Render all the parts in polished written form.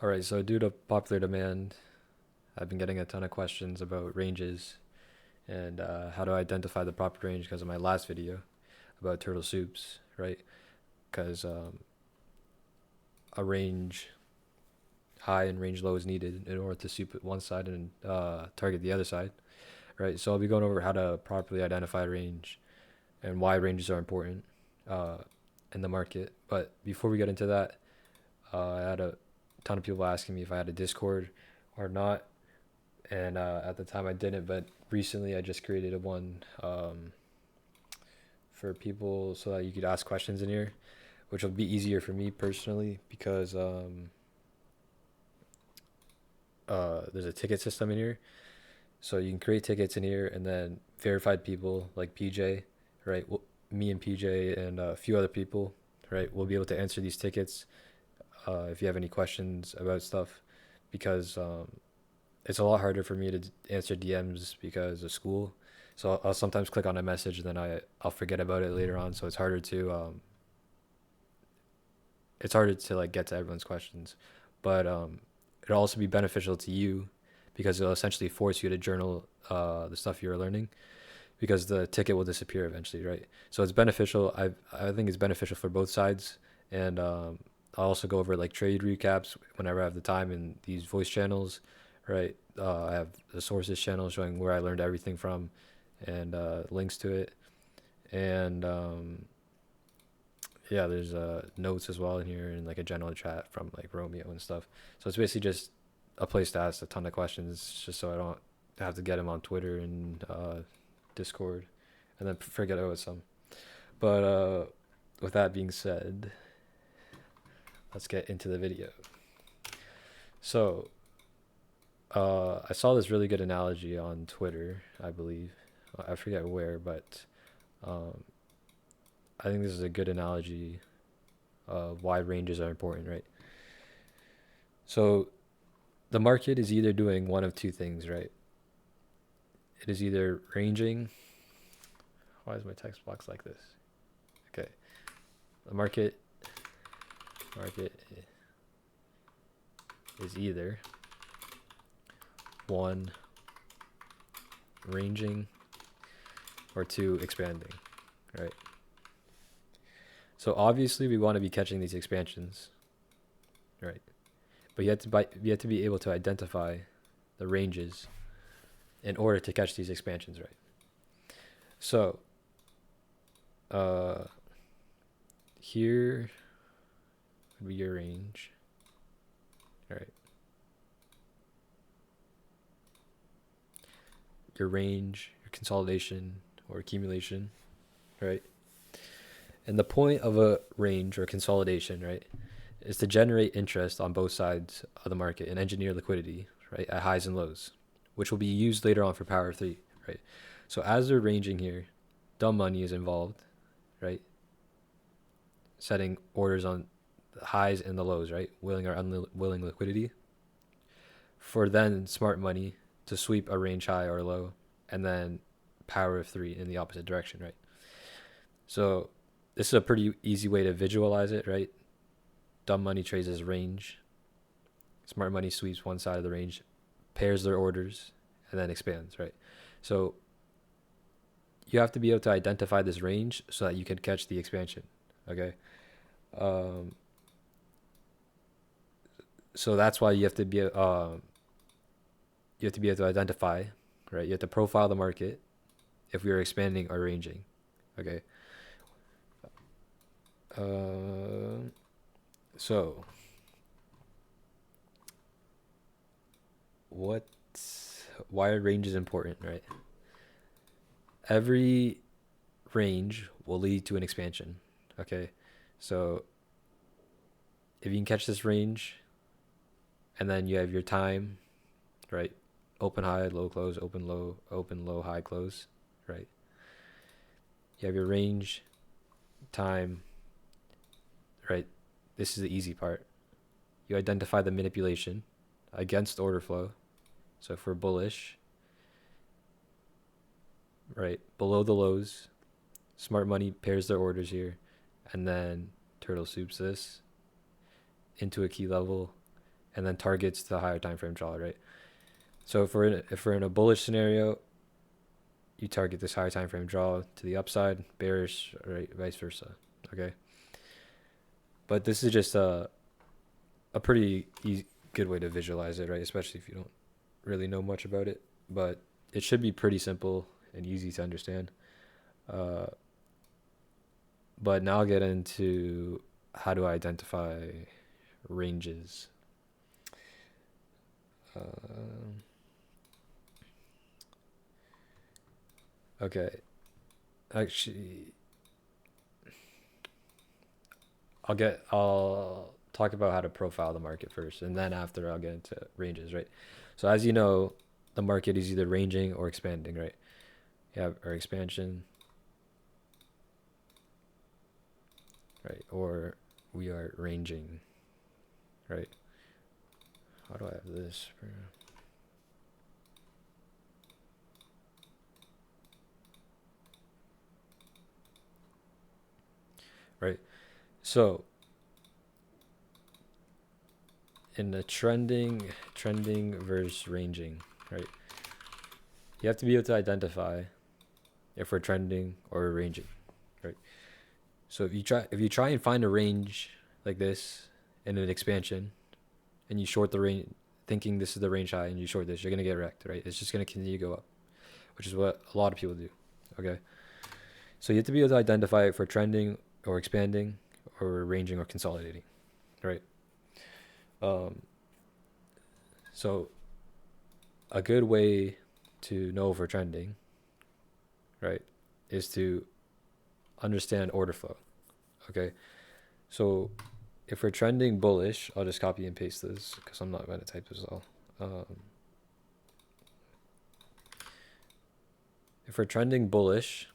All right, so due to popular demand, I've been getting a ton of questions about ranges and how to identify the proper range because of my last video about turtle soups, right? Because a range high and range low is needed in order to soup one side and target the other side, right? So I'll be going over how to properly identify range and why ranges are important uh, in the market. But before we get into that, I had a ton of people asking me if I had a Discord or not, and at the time I didn't, but recently I just created a one for people so that you could ask questions in here, which will be easier for me personally because there's a ticket system in here, so you can create tickets in here, and then verified people like PJ, right? Well, me and PJ and a few other people, right? We'll be able to answer these tickets if you have any questions about stuff, because it's a lot harder for me to answer DMs because of school. So I'll sometimes click on a message and then I'll forget about it later on. So it's harder to like get to everyone's questions, but it'll also be beneficial to you because it'll essentially force you to journal the stuff you're learning because the ticket will disappear eventually, right? So it's beneficial. I think it's beneficial for both sides, and I'll also go over like trade recaps whenever I have the time in these voice channels, right? I have the sources channel showing where I learned everything from, and links to it, and yeah, there's notes as well in here and like a general chat from like Romeo and stuff. So it's basically just a place to ask a ton of questions, just so I don't have to get him on Twitter and Discord, and then forget about some. But with that being said, let's get into the video. So I saw this really good analogy on Twitter, I believe. I forget where, but um, I think this is a good analogy of why ranges are important, right? So the market is either doing one of two things, right? It is either ranging. Why is my text box like this? Okay, the market is either one, ranging, or two, expanding, right? So obviously we want to be catching these expansions, right? But you have to be able to identify the ranges in order to catch these expansions, right? So uh, here would be your range, right? Your range, your consolidation or accumulation, right? And the point of a range or consolidation, right, is to generate interest on both sides of the market and engineer liquidity, right, at highs and lows, which will be used later on for power three, right? So as they're ranging here, dumb money is involved, right? Setting orders on the highs and the lows, right? Willing or unwilling liquidity. For then smart money to sweep a range high or low, and then power of three in the opposite direction, right? So this is a pretty easy way to visualize it, right? Dumb money trades as range. Smart money sweeps one side of the range, pairs their orders, and then expands, right? So you have to be able to identify this range so that you can catch the expansion, okay? Um, so that's why you have to be able to identify, right? You have to profile the market if we are expanding or ranging, okay? Uh, so what? Why are ranges important, right? Every range will lead to an expansion, okay? So if you can catch this range, and then you have your time, right? Open high, low close, open low, high close, right? You have your range, time, right? This is the easy part. You identify the manipulation against order flow. So if we're bullish, right, below the lows, smart money pairs their orders here, and then turtle soups this into a key level, and then targets the higher time frame draw, right? So if we're in a bullish scenario, you target this higher time frame draw to the upside, bearish, right, vice versa. Okay. But this is just a pretty good way to visualize it, right? Especially if you don't really know much about it. But it should be pretty simple and easy to understand. But now I'll get into how to identify ranges. Okay. Actually, I'll talk about how to profile the market first, and then after I'll get into ranges, right? So as you know, the market is either ranging or expanding, right? You have our expansion, right? Or we are ranging, right? How do I have this? Right. So in the trending versus ranging, right? You have to be able to identify if we're trending or ranging, right? So if you try and find a range like this in an expansion, and you short the range, thinking this is the range high, and you short this, you're gonna get wrecked, right? It's just gonna continue to go up, which is what a lot of people do. Okay, so you have to be able to identify if we're trending or expanding, or ranging or consolidating, right? So a good way to know if we're trending, right, is to understand order flow. Okay, so if we're trending bullish, I'll just copy and paste this because I'm not going to type this all. If we're trending bullish,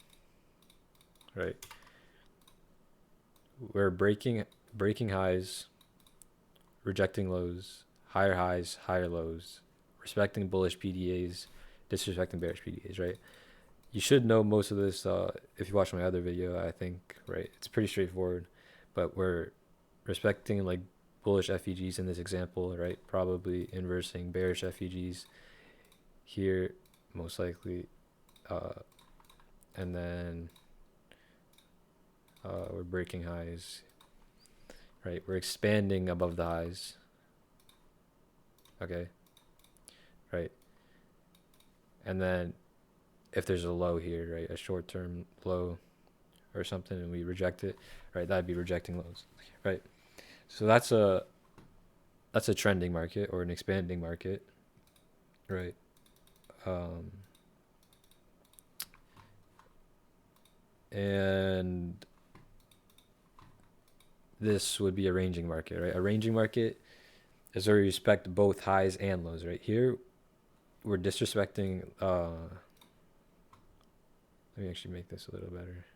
right, we're breaking highs, rejecting lows, higher lows, respecting bullish PDAs, disrespecting bearish PDAs, right? You should know most of this if you watch my other video, I think, right? It's pretty straightforward, but we're respecting like bullish FEGs in this example, right? Probably inversing bearish FEGs here, most likely, and then we're breaking highs, right? We're expanding above the highs, okay, right? And then if there's a low here, right, a short-term low or something, and we reject it, right, that'd be rejecting lows, right? So that's a trending market or an expanding market, right? And this would be a ranging market, right? A ranging market is where we respect both highs and lows, right? Here, we're disrespecting. Let me actually make this a little better.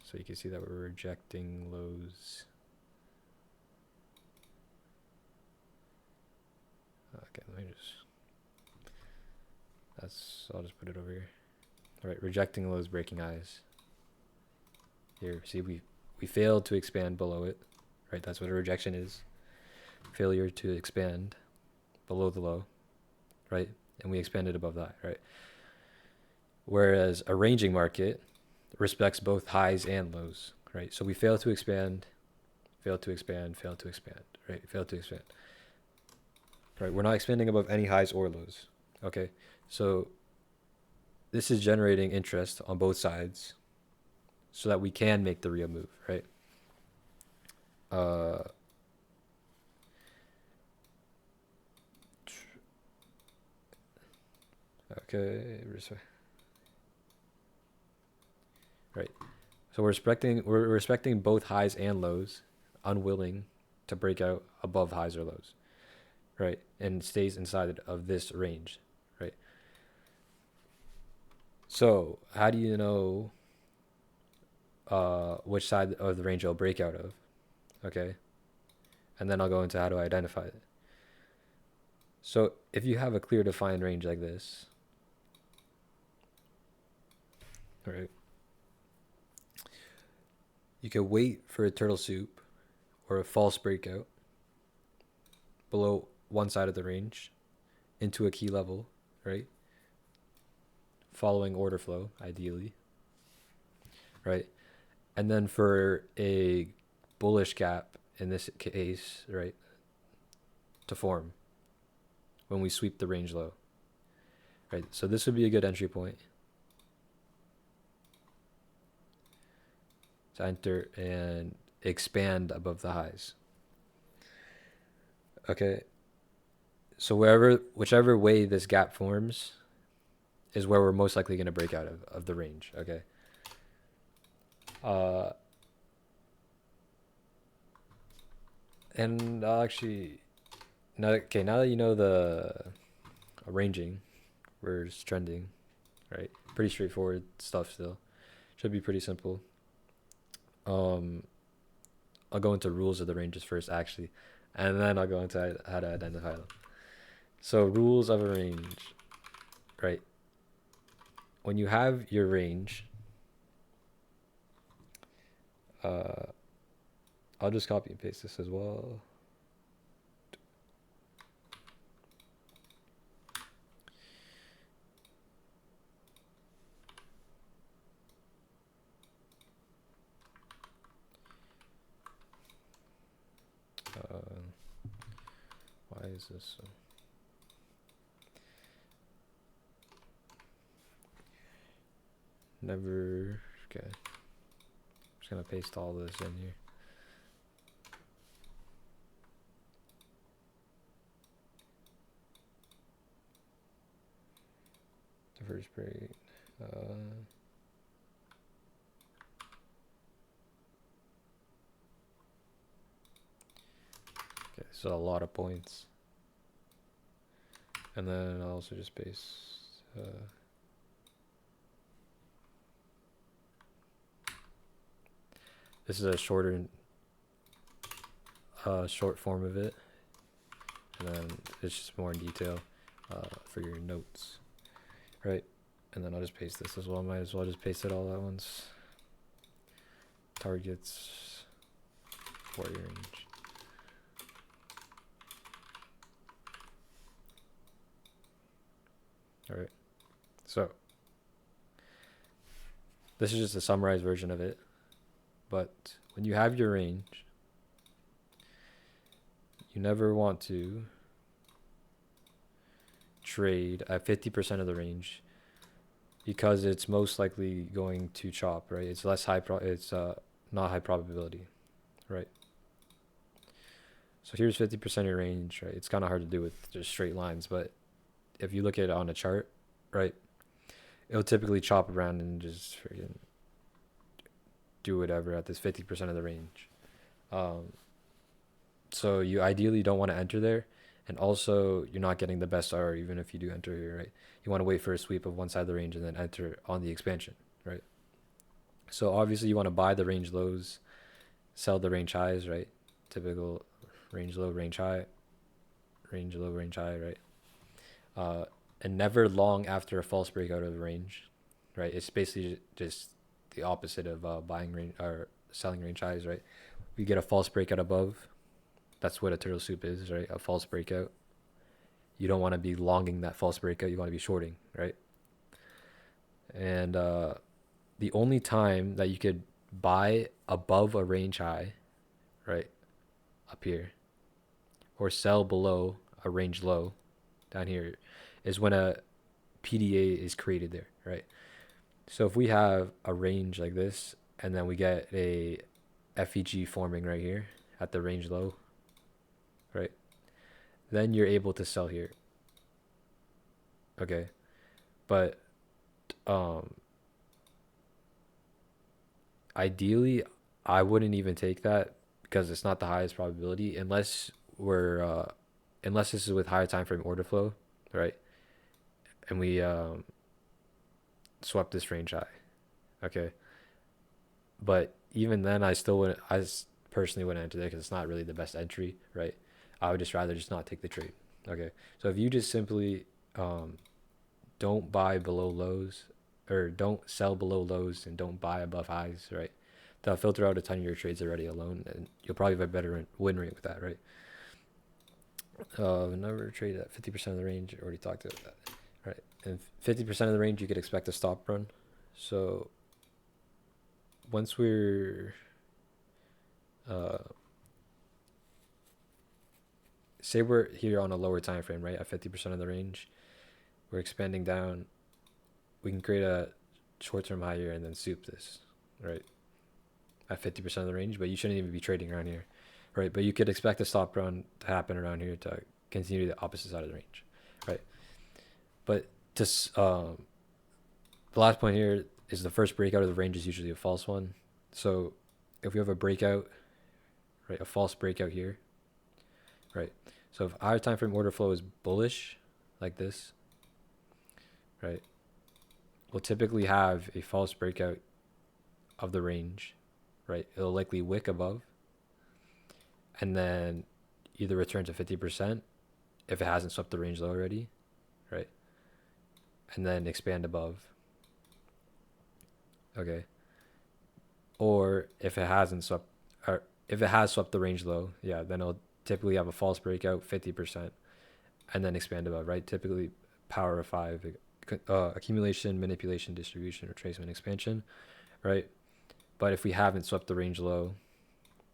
So you can see that we're rejecting lows. Okay, let me just. I'll just put it over here. All right, rejecting lows, breaking highs. Here, see, we failed to expand below it, right? That's what a rejection is. Failure to expand below the low, right? And we expanded above that, right? Whereas a ranging market respects both highs and lows, right? So we fail to expand, fail to expand, fail to expand, right? Fail to expand, right? We're not expanding above any highs or lows, okay? So this is generating interest on both sides so that we can make the real move, right? Okay, right. So we're respecting both highs and lows, unwilling to break out above highs or lows, right? And stays inside of this range, right? So how do you know which side of the range it'll break out of? Okay, and then I'll go into how to identify it. So if you have a clear defined range like this, right, you can wait for a turtle soup or a false breakout below one side of the range into a key level, right? Following order flow, ideally, right? And then for a bullish gap in this case, right, to form when we sweep the range low, right? So this would be a good entry point to enter and expand above the highs. Okay. So whichever way this gap forms is where we're most likely going to break out of the range. Okay. And I'll actually, now that you know the arranging, where it's trending, right? Pretty straightforward stuff still. Should be pretty simple. I'll go into rules of the ranges first, actually, and then I'll go into how to identify them. So rules of a range, right? When you have your range, I'll just copy and paste this as well. Why is this so? Never. Okay. I'm just gonna paste all this in here. The first break. Okay, so a lot of points. And then I'll also just paste. This is a short form of it, and then it's just more in detail for your notes, right? And then I'll just paste this as well. Might as well just paste it all at once. Targets for your range. All right. So this is just a summarized version of it. But when you have your range, you never want to trade at 50% of the range because it's most likely going to chop, right? It's less high it's not high probability, right? So here's 50% of your range, right? It's kind of hard to do with just straight lines, but if you look at it on a chart, right, it'll typically chop around and just freaking do whatever at this 50% of the range. So you ideally don't want to enter there, and also you're not getting the best R even if you do enter here, right? You want to wait for a sweep of one side of the range and then enter on the expansion, right? So obviously you want to buy the range lows, sell the range highs, right? Typical range low, range high, range low, range high, right? And never long after a false breakout of the range, right? It's basically just the opposite of buying range or selling range highs, right? We get a false breakout above. That's what a turtle soup is, right? A false breakout. You don't want to be longing that false breakout. You want to be shorting, right? And the only time that you could buy above a range high, right, up here, or sell below a range low down here is when a PDA is created there, right? So if we have a range like this and then we get a FEG forming right here at the range low, right, then you're able to sell here. Okay, but ideally I wouldn't even take that because it's not the highest probability unless unless this is with higher time frame order flow, right? And we swap this range high. Okay, but even then I personally wouldn't enter there because it's not really the best entry, right? I would just rather just not take the trade. Okay, so if you just simply don't buy below lows, or don't sell below lows and don't buy above highs, right? that'll filter out a ton of your trades already alone, and you'll probably have a better win rate with that, right? Never trade at 50% of the range. Already talked about that, right? And 50% of the range, you could expect a stop run. So once we're say we're here on a lower time frame, right, at 50% of the range, we're expanding down, we can create a short-term high here and then soup this, right, at 50% of the range, but you shouldn't even be trading around here, right? But you could expect a stop run to happen around here to continue the opposite side of the range, right? But just the last point here is the first breakout of the range is usually a false one. So if we have a breakout, right, a false breakout here, right? So if our time frame order flow is bullish, like this, right, we'll typically have a false breakout of the range, right? It'll likely wick above, and then either return to 50% if it hasn't swept the range low already, right? And then expand above, okay? Or if it hasn't swept, or if it has swept the range low, yeah, then it'll typically have a false breakout, 50%, and then expand above, right? Typically power of 5, accumulation, manipulation, distribution, retracement, expansion, right? But if we haven't swept the range low,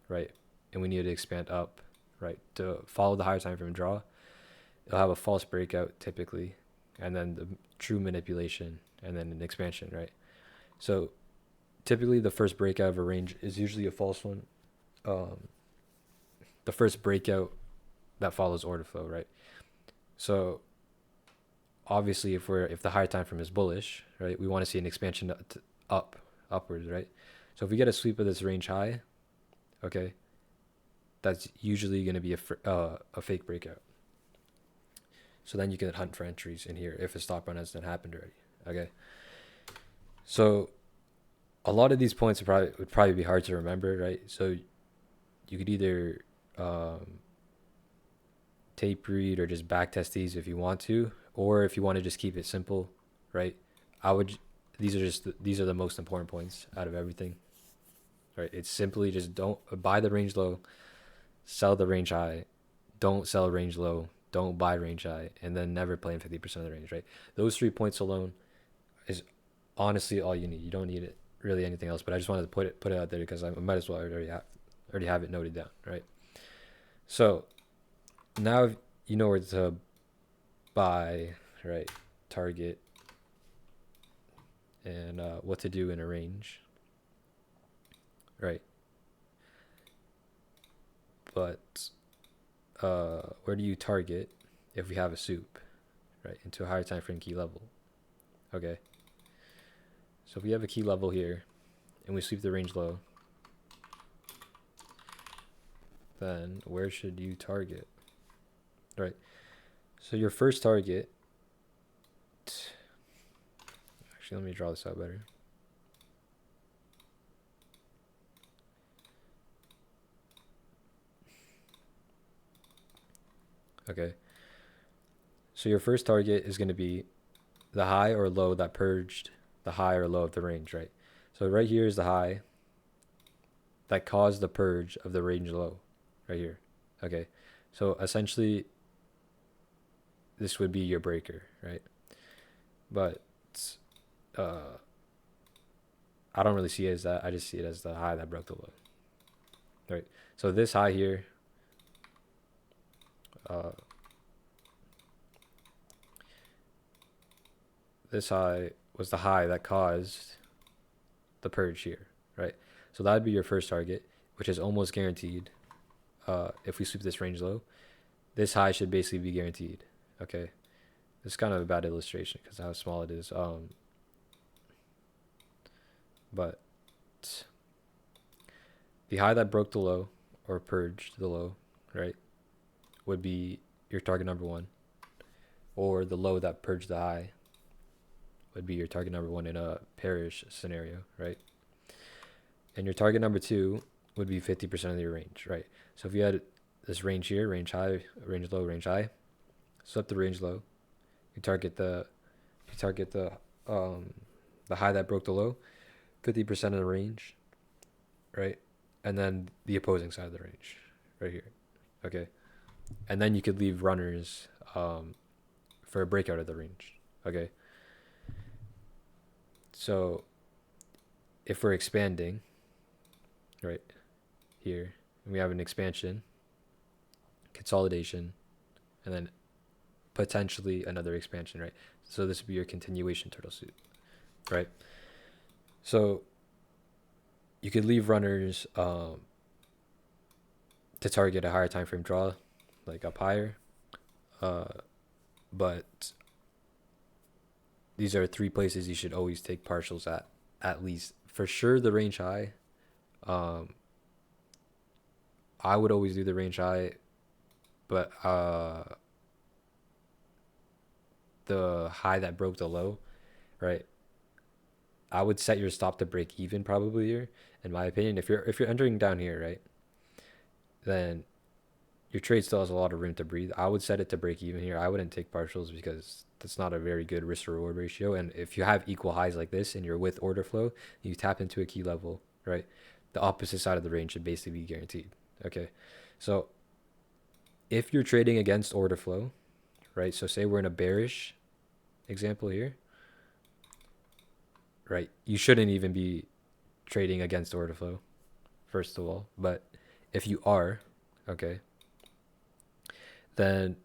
right, and we need to expand up, right, to follow the higher time frame draw, it'll have a false breakout typically, and then the true manipulation, and then an expansion, right? So typically the first breakout of a range is usually a false one. The first breakout that follows order flow, right? So obviously if the higher time frame is bullish, right, we want to see an expansion upwards, right? So if we get a sweep of this range high, okay, that's usually going to be a fake breakout. So then you can hunt for entries in here if a stop run hasn't happened already, okay? So a lot of these points would probably be hard to remember, right? So you could either tape read or just back test these if you want to, or if you want to just keep it simple, right? These are the most important points out of everything, right? It's simply just don't buy the range low, sell the range high, don't sell range low, don't buy range high, and then never play in 50% of the range, right? Those 3 points alone is honestly all you need. You don't need it really anything else, but I just wanted to put it out there because I might as well already have it noted down, right? So now you know where to buy, right, target, and what to do in a range, right? But where do you target if we have a soup, right, into a higher time frame key level? Okay, so if we have a key level here and we sweep the range low, then where should you target, right? So your first target, actually let me draw this out better. Okay, so your first target is going to be the high or low that purged the high or low of the range, right? So right here is the high that caused the purge of the range low, right here. Okay, so essentially this would be your breaker, right? But I don't really see it as that. I just see it as the high that broke the low, right? So this high here, this high was the high that caused the purge here, right? So that would be your first target, which is almost guaranteed. If we sweep this range low, this high should basically be guaranteed. Okay, this is kind of a bad illustration because of how small it is. But the high that broke the low or purged the low, right, would be your target number 1, or the low that purged the high would be your target number 1 in a bearish scenario, right? And your target number 2 would be 50% of your range, right? So if you had this range here, range high, range low, range high, swept the range low, you target the high that broke the low, 50% of the range, right? And then the opposing side of the range, right here. Okay. And then you could leave runners for a breakout of the range. Okay. So if we're expanding, right here, and we have an expansion, consolidation, and then potentially another expansion, right? So this would be your continuation turtle soup, right? So you could leave runners to target a higher time frame draw, like up higher. But these are three places you should always take partials at least. For sure, the range high. I would always do the range high, but the high that broke the low, right? I would set your stop to break even probably here, in my opinion. If you're entering down here, right, then your trade still has a lot of room to breathe. I would set it to break even here. I wouldn't take partials because that's not a very good risk to reward ratio. And if you have equal highs like this and you're with order flow, you tap into a key level, right? The opposite side of the range should basically be guaranteed. Okay. So if you're trading against order flow, right? So say we're in a bearish example here, right? You shouldn't even be trading against order flow, first of all. But if you are, okay, then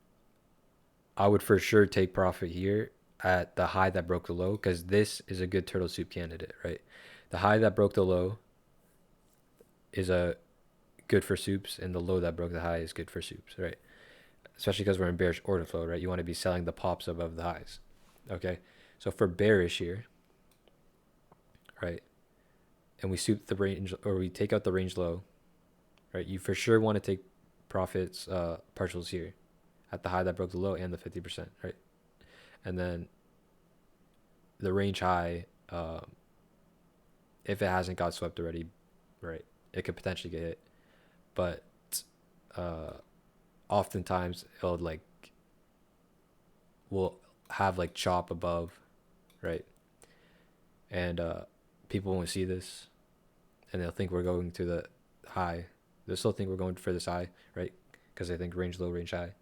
I would for sure take profit here at the high that broke the low, because this is a good turtle soup candidate, right? The high that broke the low is a good for soups, and the low that broke the high is good for soups, right? Especially because we're in bearish order flow, right? You want to be selling the pops above the highs, okay? So for bearish here, right, and we soup the range, or we take out the range low, right? You for sure want to take profits, partials here at the high that broke the low and the 50%, right? And then the range high, if it hasn't got swept already, right, it could potentially get hit. But oftentimes it'll like will have like chop above, right? And people won't see this, and they'll think we're going to the high. They'll still think we're going for this high, right? Because they think range low, range high.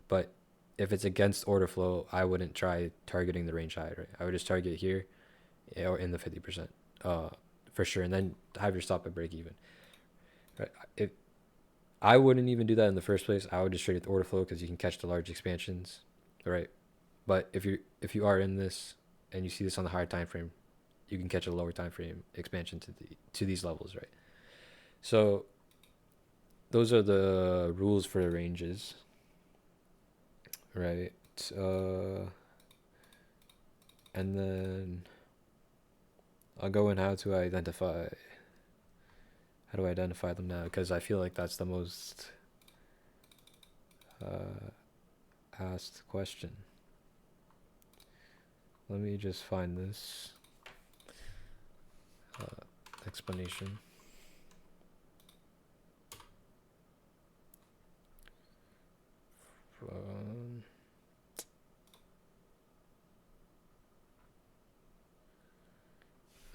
But if it's against order flow, I wouldn't try targeting the range high, right? I would just target here or in the 50%, for sure, and then have your stop at break even. Right? If I wouldn't even do that in the first place, I would just trade with order flow because you can catch the large expansions, right? But if you are in this and you see this on the higher time frame, you can catch a lower time frame expansion to these levels, right? So those are the rules for the ranges, right? And then I'll go in how do I identify them now, because I feel like that's the most asked question. Let me just find this explanation.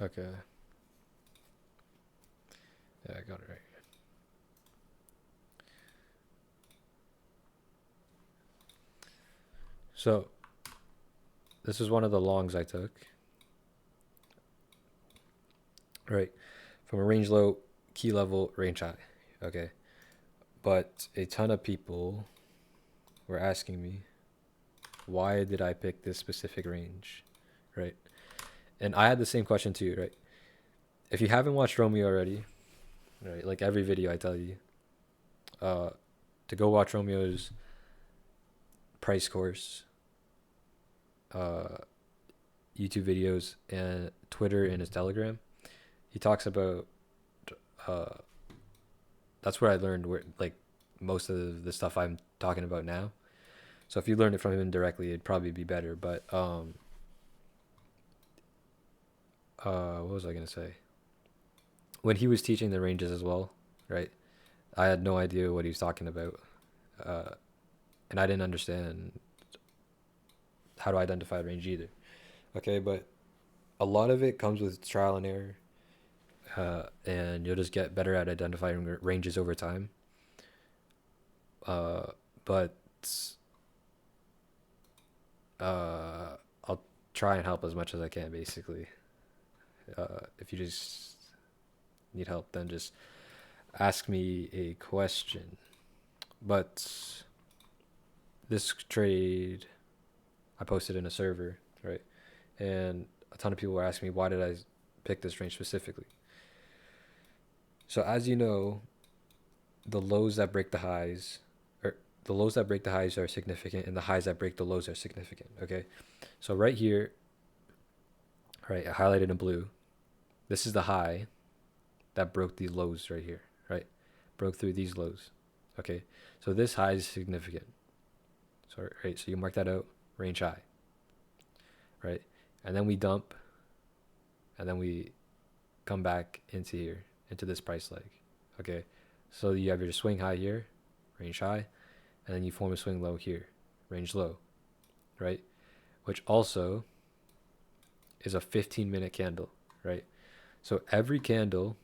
Okay. Yeah, I got it right. So this is one of the longs I took. Right. From a range low, key level, range high. Okay. But a ton of people were asking me, why did I pick this specific range? Right. And I had the same question too, right? If you haven't watched Romeo already, right, like every video I tell you, to go watch Romeo's price course, YouTube videos, and Twitter and his Telegram. He talks about, that's where I learned where like most of the stuff I'm talking about now. So if you learned it from him directly, it'd probably be better. But what was I gonna say? When he was teaching the ranges as well, right? I had no idea what he was talking about, and I didn't understand how to identify range either. Okay, but a lot of it comes with trial and error, and you'll just get better at identifying ranges over time. But I'll try and help as much as I can, basically. If you just need help, then just ask me a question. But this trade, I posted in a server, right? And a ton of people were asking me, why did I pick this range specifically? So as you know, the lows that break the highs, or the lows that break the highs are significant, and the highs that break the lows are significant. Okay, so right here, right, I highlighted in blue. This is the high that broke the lows right here, right? Broke through these lows. Okay, so this high is significant. So right, so you mark that out, range high, right? And then we dump, and then we come back into here, into this price leg. Okay, so you have your swing high here, range high, and then you form a swing low here, range low, right? Which also is a 15-minute candle, right? So every candle,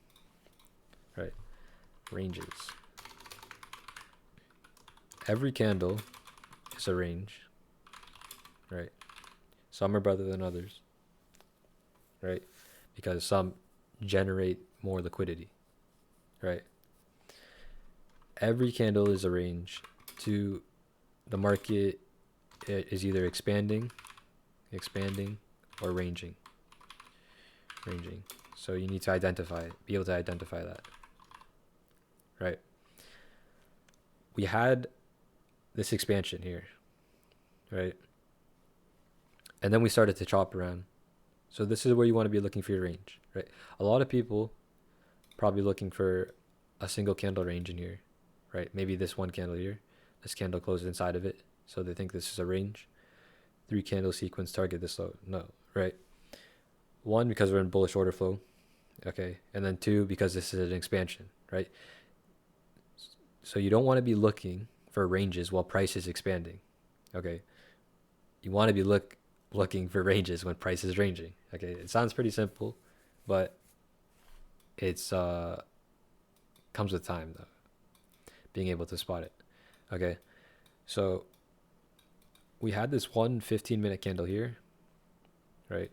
right, ranges. Every candle is a range, right? Some are better than others, right? Because some generate more liquidity, right? Every candle is a range to the market. It is either expanding, or ranging. So you need to identify it, be able to identify that, right? We had this expansion here, right? And then we started to chop around. So this is where you want to be looking for your range, right? A lot of people probably looking for a single candle range in here, right? Maybe this one candle here, this candle closed inside of it, so they think this is a range. 3 candle sequence, target this low. No, right? 1, because we're in bullish order flow, okay? And then 2, because this is an expansion, right? So you don't want to be looking for ranges while price is expanding, okay? You want to be looking for ranges when price is ranging, okay? It sounds pretty simple, but it's comes with time, though, being able to spot it, okay? So we had this one 15-minute candle here, right?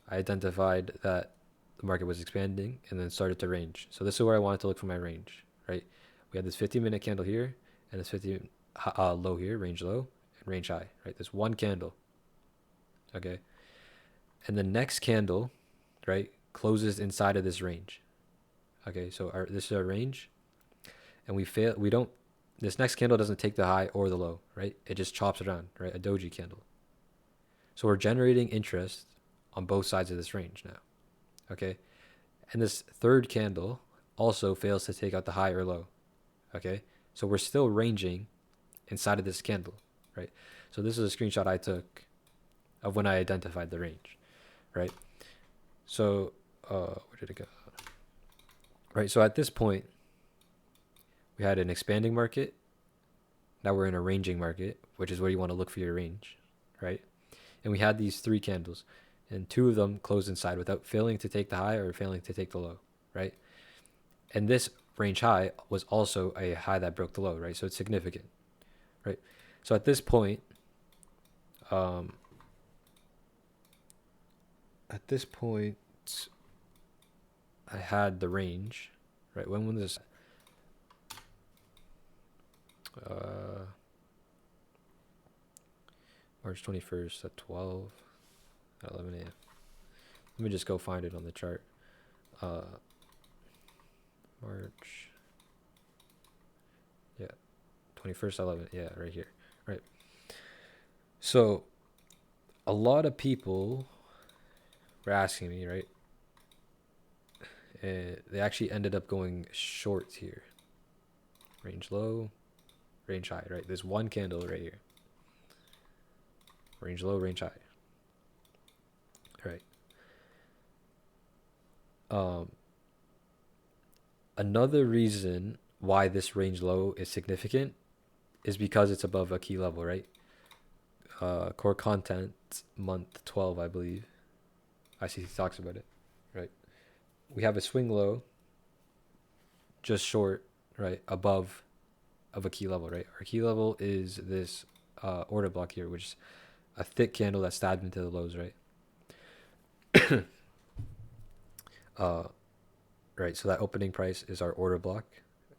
I identified that the market was expanding and then started to range. So this is where I wanted to look for my range, right? We had this 15-minute candle here and this 15 low here, range low and range high, right? This one candle, okay? And the next candle, right, closes inside of this range. Okay, so this is our range, and this next candle doesn't take the high or the low, right? It just chops around, right? A doji candle. So we're generating interest on both sides of this range now, okay? And this third candle also fails to take out the high or low, okay? So we're still ranging inside of this candle, right? So this is a screenshot I took of when I identified the range, right? So where did it go? Right, so at this point, we had an expanding market. Now we're in a ranging market, which is where you want to look for your range, right? And we had these 3 candles, and 2 of them closed inside without failing to take the high or failing to take the low, right? And this range high was also a high that broke the low, right? So it's significant, right? So at this point, I had the range, right? When was this? March 21st at 12, at 11 a.m. Let me just go find it on the chart. March, yeah, 21st, 11, yeah, right here, right? So a lot of people were asking me, right? They actually ended up going short here. Range low, range high, right? There's one candle right here. Range low, range high. Right. Another reason why this range low is significant is because it's above a key level, right? Core content month 12, I believe. ICT talks about it, right? we have a swing low just short, right, above of a key level, right? Our key level is this order block here, which is a thick candle that stabbed into the lows, right? uh, right, so that opening price is our order block,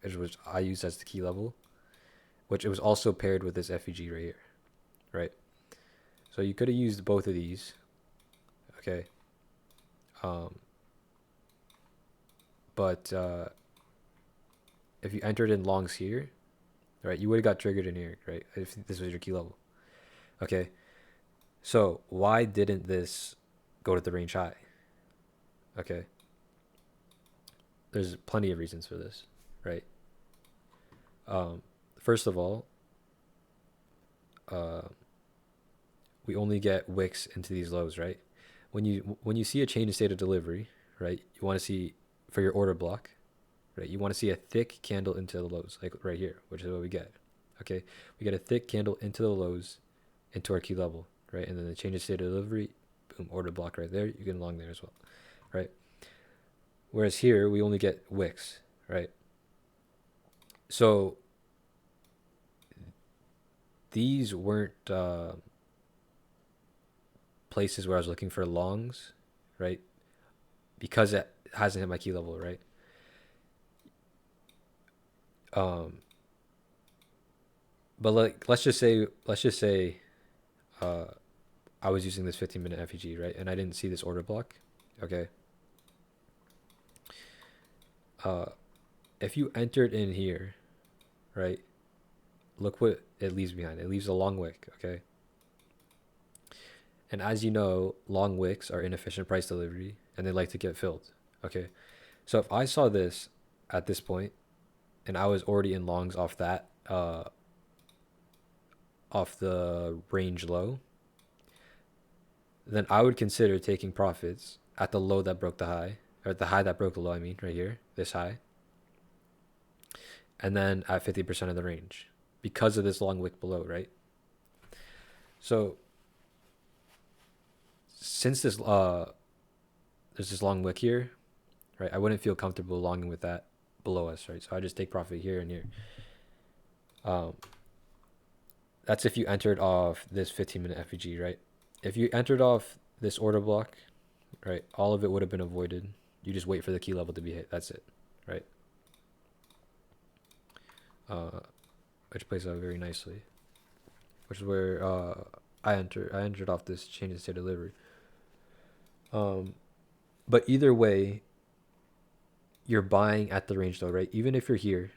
which I use as the key level, which it was also paired with this FEG right here, right? So you could have used both of these, okay? But if you entered in longs here, right, you would have got triggered in here, right? If this was your key level, okay? So why didn't this go to the range high? Okay, there's plenty of reasons for this, right? First of all, we only get wicks into these lows, right? When you see a change in state of delivery, right, you want to see for your order block, right? You want to see a thick candle into the lows, like right here, which is what we get. Okay, we get a thick candle into the lows, into our key level, right? And then the change in state of delivery, boom, order block right there. You can long there as well, right? Whereas here we only get wicks, right? So these weren't places where I was looking for longs, right? Because it hasn't hit my key level, right? But like let's just say I was using this 15-minute FEG, right? And I didn't see this order block. Okay. If you entered in here, right? Look what it leaves behind. It leaves a long wick, okay? And as you know, long wicks are inefficient price delivery and they like to get filled, okay? So if I saw this at this point and I was already in longs off that off the range low, then I would consider taking profits at the low that broke the high, or the high that broke the low, I mean, right here, this high, and then at 50% of the range because of this long wick below, right? So since this there's this long wick here, right? I wouldn't feel comfortable longing with that below us, right? So I just take profit here and here. That's if you entered off this 15-minute FEG, right? If you entered off this order block, right, all of it would have been avoided. You just wait for the key level to be hit. That's it, right? Which plays out very nicely. Which is where I entered off this change in state of delivery. But either way, you're buying at the range though, right? Even if you're here,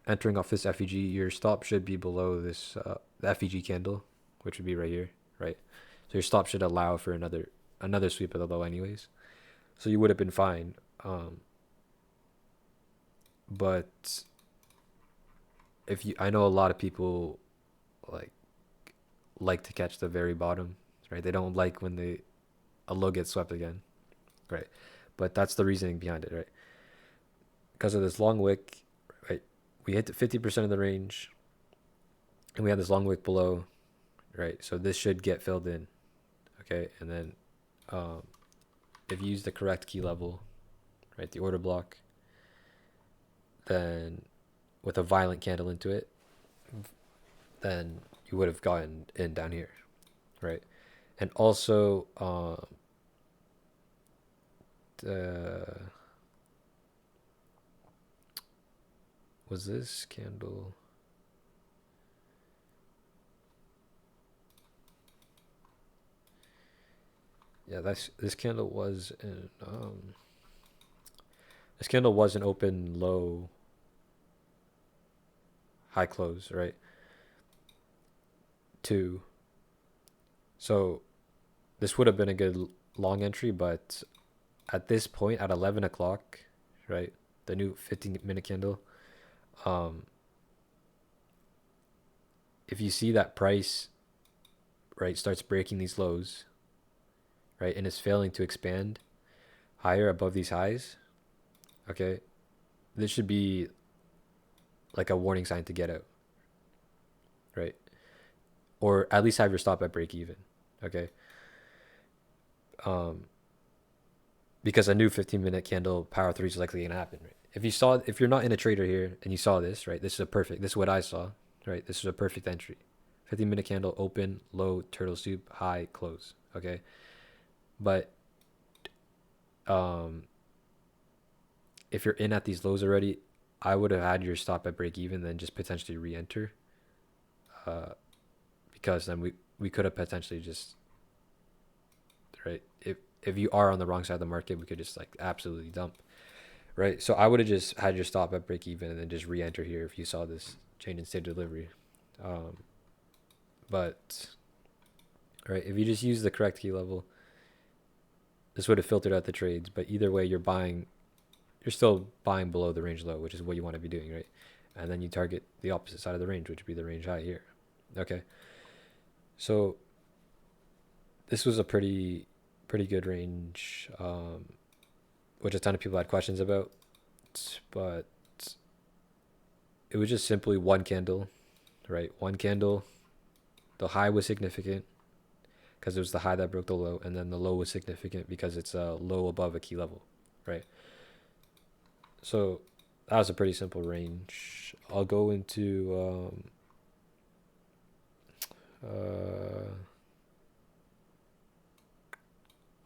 entering off this FEG, your stop should be below this the FEG candle, which would be right here, right? So your stop should allow for another sweep of the low anyways. So you would have been fine. But if you, I know a lot of people like to catch the very bottom, right? They don't like when a low gets swept again, right? But that's the reasoning behind it, right? Because of this long wick, right? We hit 50% of the range, and we have this long wick below, right? So this should get filled in, okay? And then if you use the correct key level, right, the order block, then with a violent candle into it, then you would have gotten in down here, right? And also, was this candle? Yeah, this candle was in this candle was an open low high close, right? 2. So this would have been a good long entry, but at this point at 11 o'clock, right, the new 15-minute candle, if you see that price, right, starts breaking these lows, right, and is failing to expand higher above these highs, okay, this should be like a warning sign to get out, right? Or at least have your stop at break even, okay? because a new 15-minute candle power three is likely going to happen, right? If you're not in a trader here and you saw this, right? This is what I saw, right? This is a perfect entry. 15-minute candle, open, low, turtle soup, high, close. Okay. But if you're in at these lows already, I would have had your stop at break even, then just potentially re-enter, because then we could have potentially just, right, if you are on the wrong side of the market, we could just like absolutely dump, right? So I would have just had your stop at break even and then just re-enter here if you saw this change in state of delivery. But right, if you just use the correct key level, this would have filtered out the trades. But either way, you're still buying below the range low, which is what you want to be doing, right? And then you target the opposite side of the range, which would be the range high here. Okay. So this was a pretty good range, which a ton of people had questions about, but it was just simply one candle, right? One candle. The high was significant because it was the high that broke the low, and then the low was significant because it's a low above a key level, right? So that was a pretty simple range. I'll go into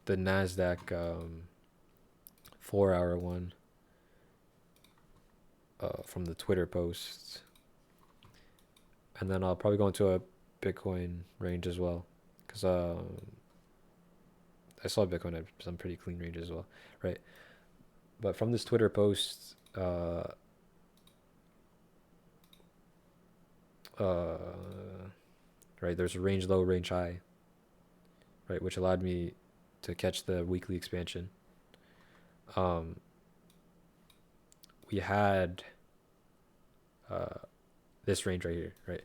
the NASDAQ 4-hour one from the Twitter post. And then I'll probably go into a Bitcoin range as well, because I saw Bitcoin had some pretty clean ranges as well, right? But from this Twitter post, right, there's a range low, range high, right, which allowed me to catch the weekly expansion. We had this range right here, right,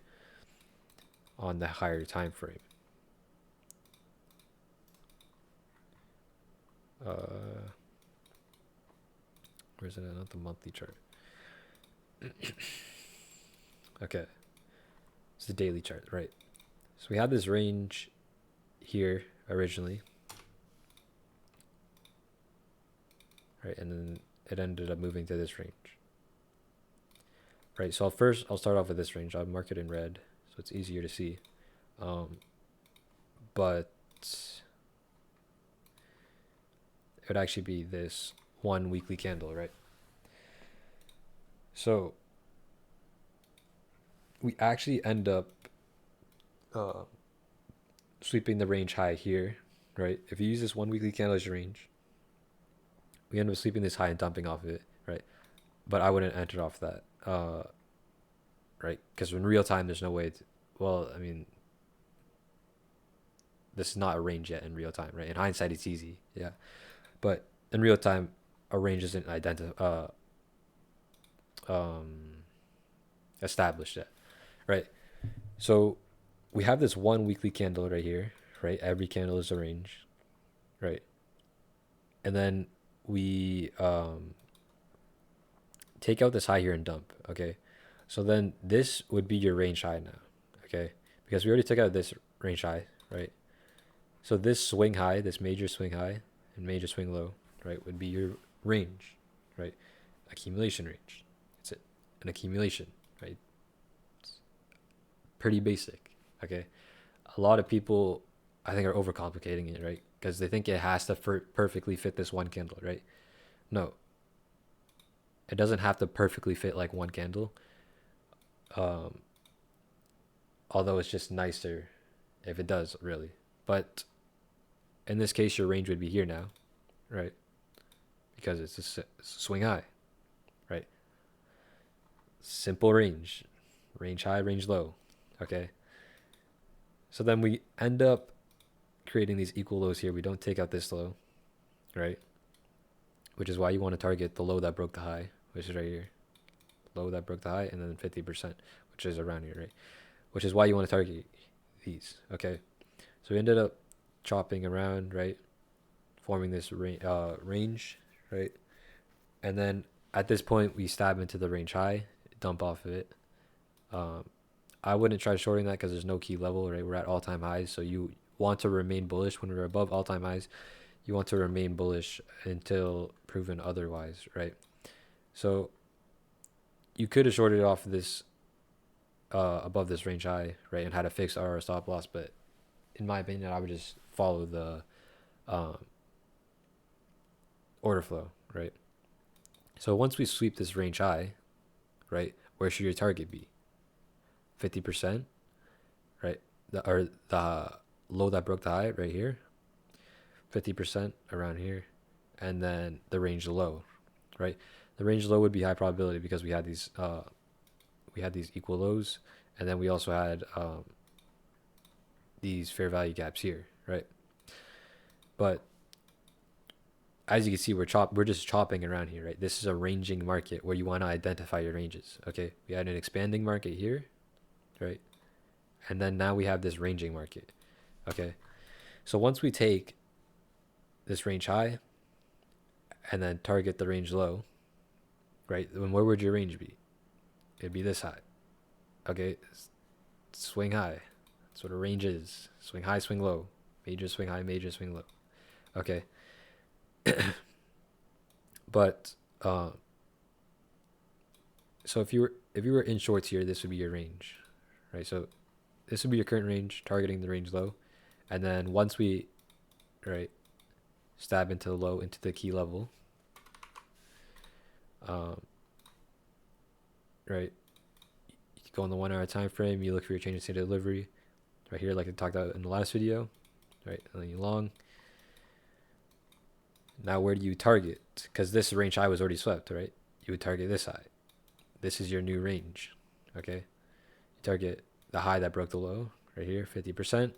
on the higher time frame. Where's it at? Not the monthly chart. Okay, it's the daily chart, right? So we had this range here originally, right, and then it ended up moving to this range, right? So I'll start off with this range. I'll mark it in red so it's easier to see, but it would actually be this one weekly candle, right? So we actually end up sweeping the range high here, right? If you use this one weekly candle as your range, we end up sweeping this high and dumping off of it, right? But I wouldn't enter off that, right? Because in real time, there's no way to, well, I mean, this is not a range yet in real time, right? In hindsight, it's easy, yeah. But in real time, a range isn't established yet, right? So we have this one weekly candle right here, right? Every candle is a range, right? And then we take out this high here and dump, okay? So then this would be your range high now, okay? Because we already took out this range high, right? So this swing high, this major swing high and major swing low, right, would be your range, right? Accumulation range. It's an accumulation, right? It's pretty basic, okay? A lot of people, I think, are overcomplicating it, right? Because they think it has to perfectly fit this one candle, right? No, it doesn't have to perfectly fit like one candle. Although it's just nicer if it does, really. But in this case, your range would be here now, right? Because it's a swing high, right? Simple range. Range high, range low, okay? So then we end up creating these equal lows here. We don't take out this low, right? Which is why you want to target the low that broke the high, which is right here. Low that broke the high, and then 50%, which is around here, right? Which is why you want to target these, okay? So we ended up chopping around, right? Forming this range, right? And then at this point, we stab into the range high, dump off of it. I wouldn't try shorting that because there's no key level, right? We're at all-time highs, so you want to remain bullish when we're above all-time highs. you want to remain bullish until proven otherwise, right? So you could have shorted off this above this range high, right, and had a fixed R or stop loss, but in my opinion, I would just follow the um, order flow, right? So once we sweep this range high, right, where should your target be? 50%, right? The low that broke the high right here, 50% around here, and then the range low, right? The range low would be high probability because we had these equal lows, and then we also had these fair value gaps here, right? But as you can see, we're just chopping around here, right? This is a ranging market where you want to identify your ranges. Okay, we had an expanding market here, right? And then now we have this ranging market. Okay, so once we take this range high and then target the range low, right? Then where would your range be? It'd be this high. Okay, swing high. That's what a range is. Swing high, swing low. Major swing high, major swing low. Okay. But so if you were in shorts here, this would be your range, right? So this would be your current range, targeting the range low, and then once we, right, stab into the low, into the key level, right, you go on the 1 hour time frame, you look for your change in state of delivery, right here, like I talked about in the last video, right, and then you long. Now where do you target? Because this range high was already swept, right? You would target this high. This is your new range, okay? You target the high that broke the low, right here, 50%,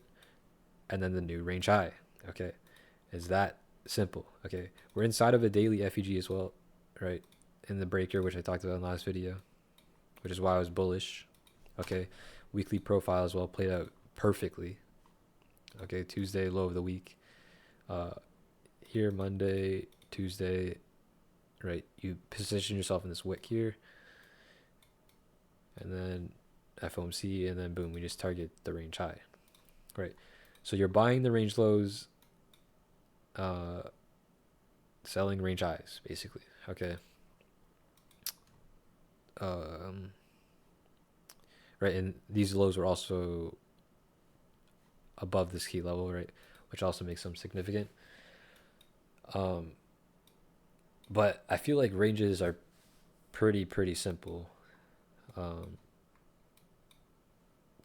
and then the new range high, okay? It's that simple, okay? We're inside of a daily FEG as well, right? In the breaker, which I talked about in the last video, which is why I was bullish, okay? Weekly profile as well played out perfectly, okay? Tuesday, low of the week. Here, Monday, Tuesday, right? You position yourself in this wick here, and then FOMC, and then boom, we just target the range high, right? So you're buying the range lows, selling range highs, basically, okay? Right, and these lows were also above this key level, right? Which also makes them significant. But I feel like ranges are pretty simple. Right,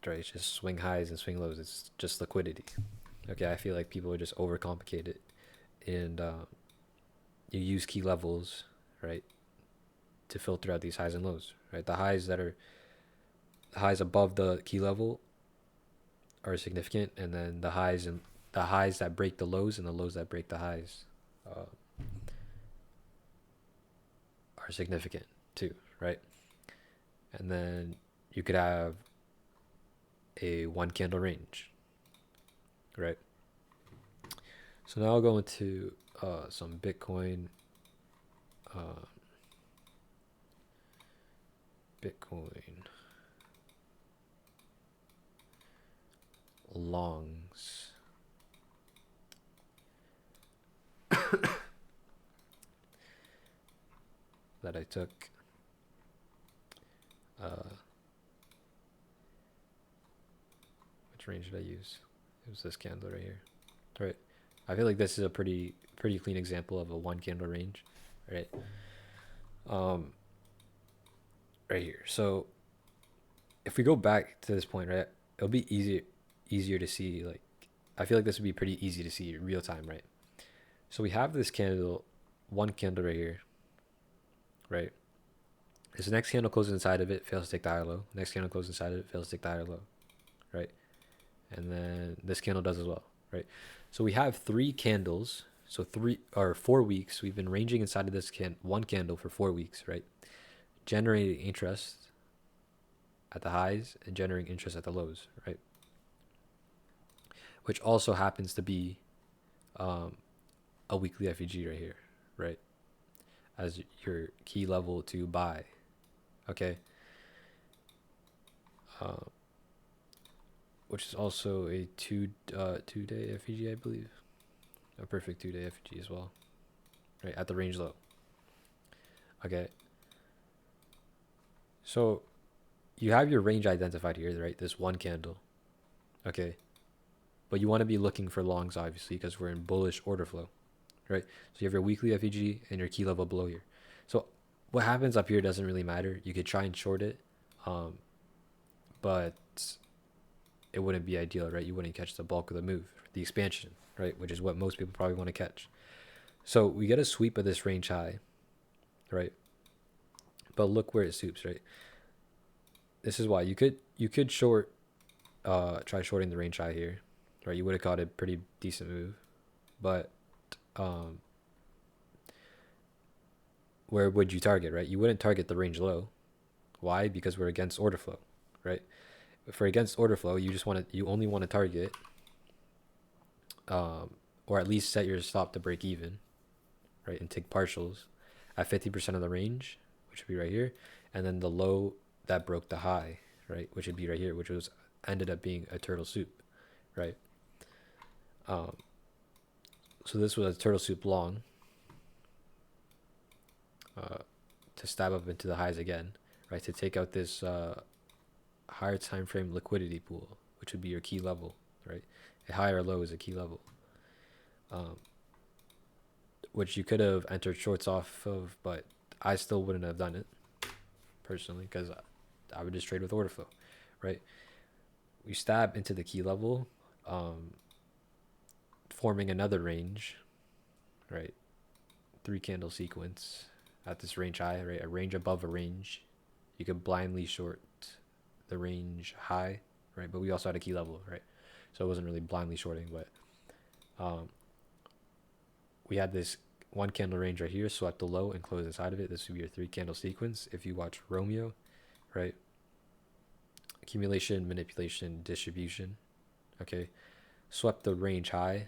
it's just swing highs and swing lows. It's just liquidity. Okay, I feel like people just overcomplicate it, and you use key levels, right, to filter out these highs and lows. Right, the highs above the key level are significant, and then the highs that break the lows and the lows that break the highs are significant too, right? And then you could have a 1 candle range, right? So now I'll go into some Bitcoin longs. That I took. Which range did I use? It was this candle right here. Right. I feel like this is a pretty clean example of a 1 candle range, right? Right here. So if we go back to this point, right, it'll be easier to see. Like, I feel like this would be pretty easy to see real time, right? So we have this candle, 1 candle right here, right? This next candle closes inside of it, fails to take the higher low. Next candle closes inside of it, fails to take the higher low, right? And then this candle does as well, right? So we have 3 candles. So 4 weeks. We've been ranging inside of this 1 candle for 4 weeks, right? Generating interest at the highs and generating interest at the lows, right? Which also happens to be a weekly FEG right here, right? As your key level to buy, okay? Which is also a two day FEG, I believe. a perfect 2-day FEG as well, right, at the range low. Okay, so you have your range identified here, right? This one candle. Okay, but you want to be looking for longs, obviously, because we're in bullish order flow, right? So you have your weekly FEG and your key level below here. So what happens up here doesn't really matter. You could try and short it, but it wouldn't be ideal, right? You wouldn't catch the bulk of the move, the expansion, right? Which is what most people probably want to catch. So we get a sweep of this range high, right? But look where it sweeps, right? This is why you could short, try shorting the range high here, right? You would have caught a pretty decent move, but where would you target, right? You wouldn't target the range low. Why? Because we're against order flow, right? If we're against order flow, you only want to target, or at least set your stop to break even, right? And take partials at 50% of the range, which would be right here, and then the low that broke the high, right? Which would be right here, which was ended up being a turtle soup, right? So this was a turtle soup long, to stab up into the highs again, right? To take out this higher time frame liquidity pool, which would be your key level, right? A high or low is a key level, which you could have entered shorts off of, but I still wouldn't have done it personally, because I would just trade with order flow, right? We stab into the key level, forming another range, right? 3 candle sequence at this range high, right? A range above a range. You could blindly short the range high, right? But we also had a key level, right? So it wasn't really blindly shorting, but we had this 1 candle range right here, swept the low and closed inside of it. This would be your 3 candle sequence if you watch Romeo, right? Accumulation, manipulation, distribution. Okay, swept the range high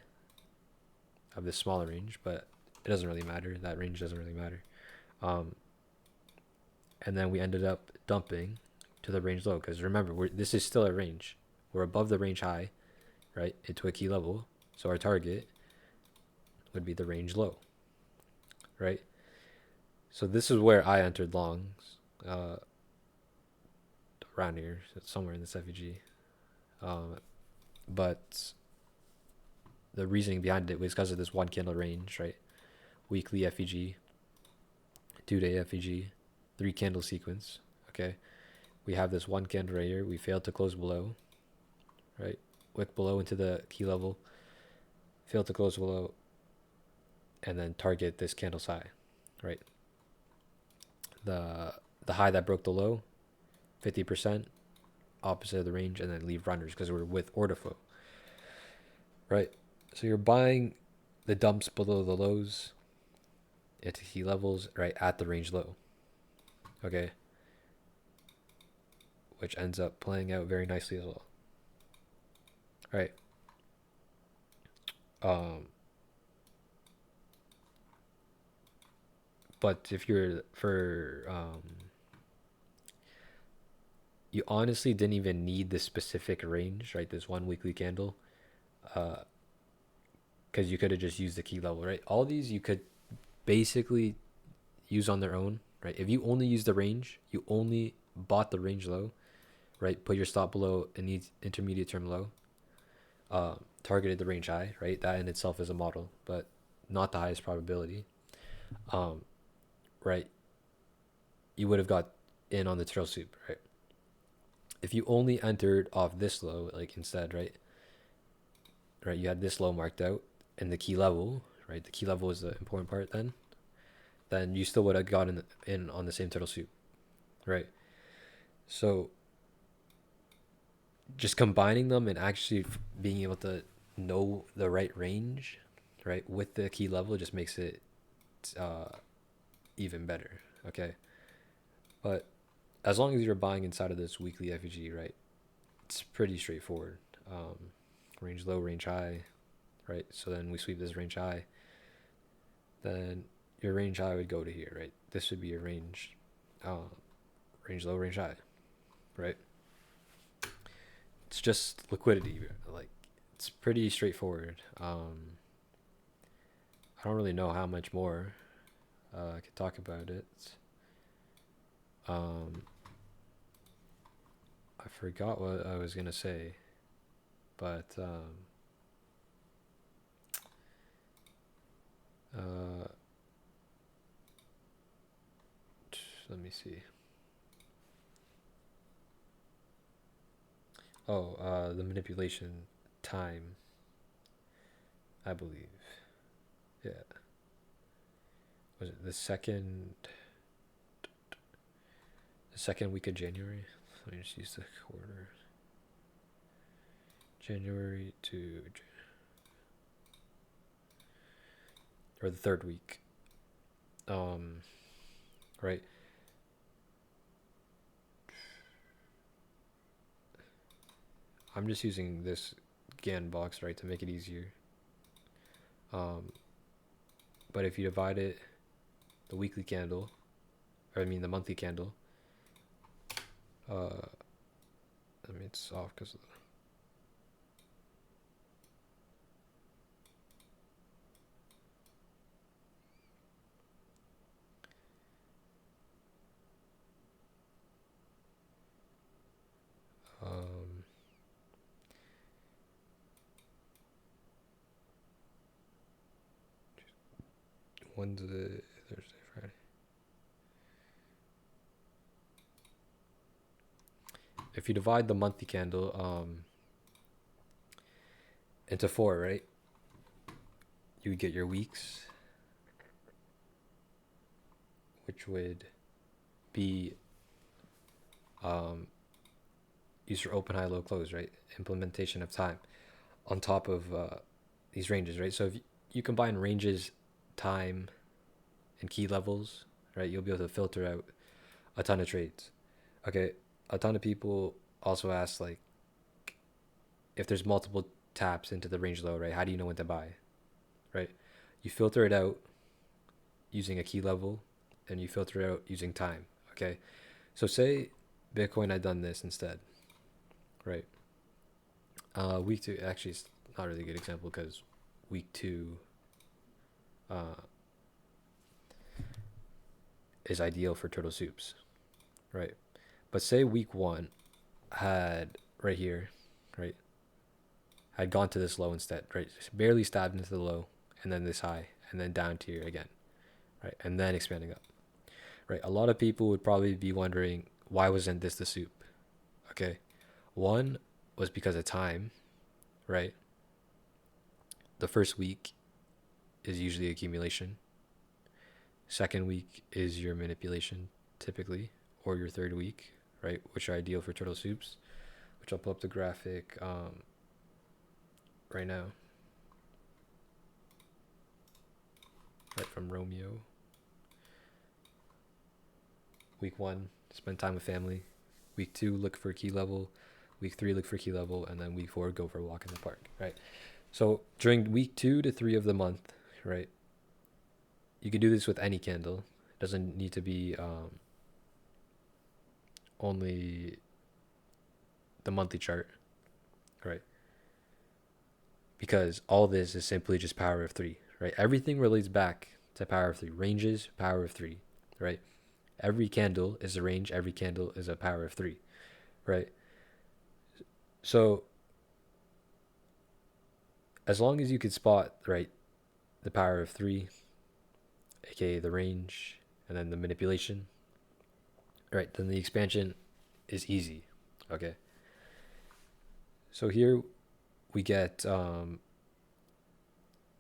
of this smaller range, but it doesn't really matter. That range doesn't really matter. And then we ended up dumping to the range low, because remember, this is still a range. We're above the range high, right, into a key level. So our target would be the range low, right? So this is where I entered longs, around here, somewhere in this FEG. But the reasoning behind it was because of this 1 candle range, right? Weekly FEG, 2-day FEG, 3 candle sequence. Okay, we have this 1 candle right here. We failed to close below, right? Wick below into the key level, failed to close below, and then target this candle's high, right? The high that broke the low, 50% opposite of the range, and then leave runners because we're with order flow, right? So you're buying the dumps below the lows into key levels, right, at the range low. Okay, which ends up playing out very nicely as well, right? But if you're you honestly didn't even need this specific range, right? This 1 weekly candle, because you could have just used the key level, right? All these you could basically use on their own, right? If you only use the range, you only bought the range low, right? Put your stop below an intermediate term low, targeted the range high, right? That in itself is a model, but not the highest probability, right? You would have got in on the turtle soup, right? If you only entered off this low, like instead, right? Right, you had this low marked out and the key level, right? The key level is the important part then you still would have gotten in on the same turtle soup, right? So just combining them and actually being able to know the right range, right, with the key level just makes it even better, okay? But as long as you're buying inside of this weekly FEG, right, it's pretty straightforward. Range low, range high, right? So then we sweep this range high. Then your range high would go to here, right? This would be your range, range low, range high, right? It's just liquidity, like it's pretty straightforward. I don't really know how much more I could talk about it. I forgot what I was gonna say, but let me see. Oh, the manipulation time, I believe. Yeah. Was it the second week of January? Let me just use the quarter. January to, or the third week. Right. I'm just using this GAN box, right, to make it easier. But if you divide it, the weekly candle, or I mean the monthly candle, I mean it's off because Wednesday, Thursday, Friday. If you divide the monthly candle into 4, right, you would get your weeks, which would be use your open, high, low, close, right? Implementation of time on top of these ranges, right? So if you combine ranges, time, and key levels, right, you'll be able to filter out a ton of trades. Okay, a ton of people also ask, like, if there's multiple taps into the range low, right, how do you know when to buy, right? You filter it out using a key level, and you filter it out using time. Okay, so say Bitcoin had done this instead, right? Week 2, actually it's not really a good example because week 2 is ideal for turtle soups, right? But say week 1 had right here, right, had gone to this low instead, right? Just barely stabbed into the low, and then this high, and then down to here again, right? And then expanding up, right? A lot of people would probably be wondering, why wasn't this the soup? Okay, one was because of time, right? The first week is usually accumulation. Second week is your manipulation, typically, or your third week, right? Which are ideal for turtle soups, which I'll pull up the graphic right now. Right from Romeo. Week 1, spend time with family. Week 2, look for a key level. Week 3, look for a key level. And then week 4, go for a walk in the park, right? So during week 2 to 3 of the month, right, you can do this with any candle. It doesn't need to be only the monthly chart, right? Because all this is simply just power of 3, right? Everything relates back to power of 3. Ranges, power of 3, right? Every candle is a range. Every candle is a power of 3, right? So as long as you could spot, right, the power of 3, aka the range, and then the manipulation, right, then the expansion is easy. Okay, so here we get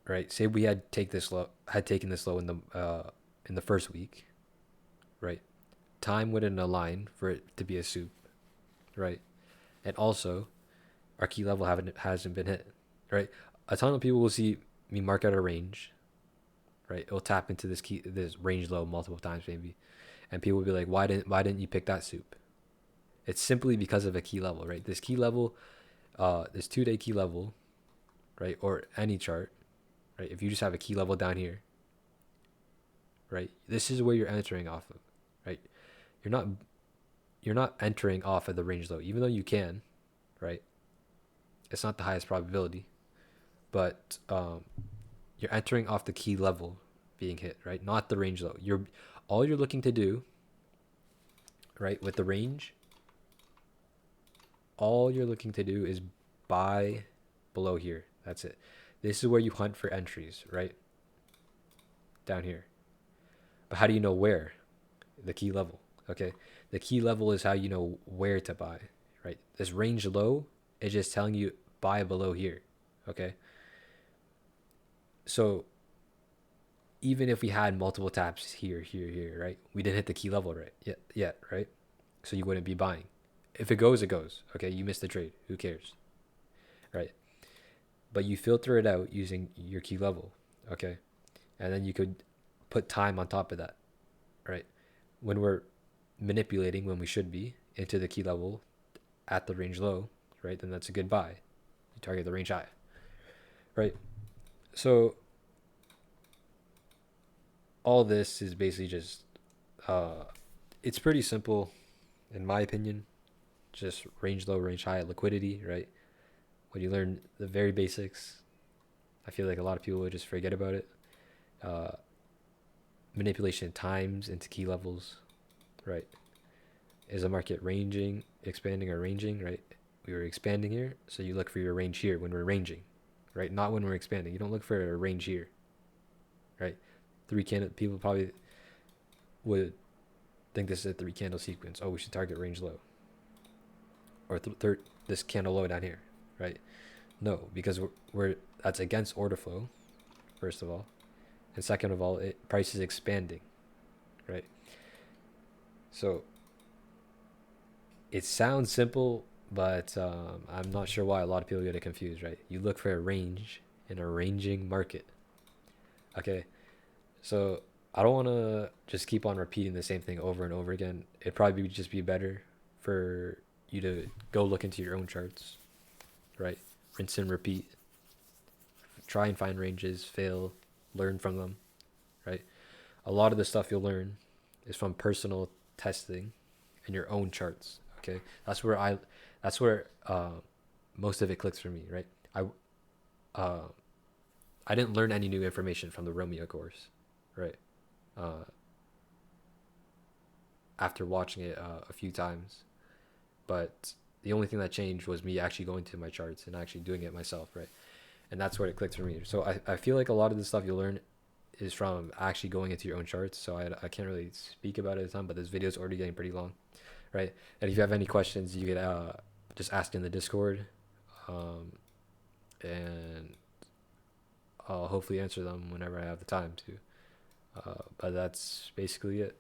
right, say we had taken this low in the first week, right? Time wouldn't align for it to be a soup, right? And also our key level hasn't been hit, right? A ton of people will see me mark out a range, right? It'll tap into this range low multiple times maybe, and people will be like, why didn't you pick that soup? It's simply because of a key level, right? This key level, this 2-day key level, right, or any chart, right? If you just have a key level down here, right, this is where you're entering off of, right? You're not entering off of the range low, even though you can, right? It's not the highest probability, but You're entering off the key level being hit, right? Not the range low. All you're looking to do, right, with the range, all you're looking to do is buy below here. That's it. This is where you hunt for entries, right? Down here. But how do you know where? The key level, okay? The key level is how you know where to buy, right? This range low is just telling you buy below here, okay? So even if we had multiple taps here, right? We didn't hit the key level right yet, right? So you wouldn't be buying. If it goes, it goes. Okay, you missed the trade. Who cares, right? But you filter it out using your key level, okay? And then you could put time on top of that, right? When we're manipulating, when we should be, into the key level at the range low, right? Then that's a good buy. You target the range high, right? So all this is basically just, it's pretty simple, in my opinion. Just range low, range high, liquidity, right? When you learn the very basics, I feel like a lot of people would just forget about it. Uh, Manipulation times into key levels, right? Is the market ranging, expanding, or ranging, right? We were expanding here, so you look for your range here when we're ranging, right? Not when we're expanding. You don't look for a range here, right? People probably would think this is a 3 candle sequence. Oh, we should target range low, or this candle low down here, right? No, because we're that's against order flow, first of all, and second of all, price is expanding, right? So it sounds simple, but I'm not sure why a lot of people get it confused, right? You look for a range in a ranging market. Okay, so I don't want to just keep on repeating the same thing over and over again. It'd probably just be better for you to go look into your own charts, right? Rinse and repeat. Try and find ranges, fail, learn from them, right? A lot of the stuff you'll learn is from personal testing and your own charts. Okay, that's where most of it clicks for me, right? Uh, I didn't learn any new information from the Romeo course, right? Uh, After watching it a few times, but the only thing that changed was me actually going to my charts and actually doing it myself, right? And that's where it clicks for me. So I feel like a lot of the stuff you'll learn is from actually going into your own charts. So I can't really speak about it at the time, but this video is already getting pretty long, right? And if you have any questions, you could just ask in the Discord, um, and I'll hopefully answer them whenever I have the time to. But that's basically it.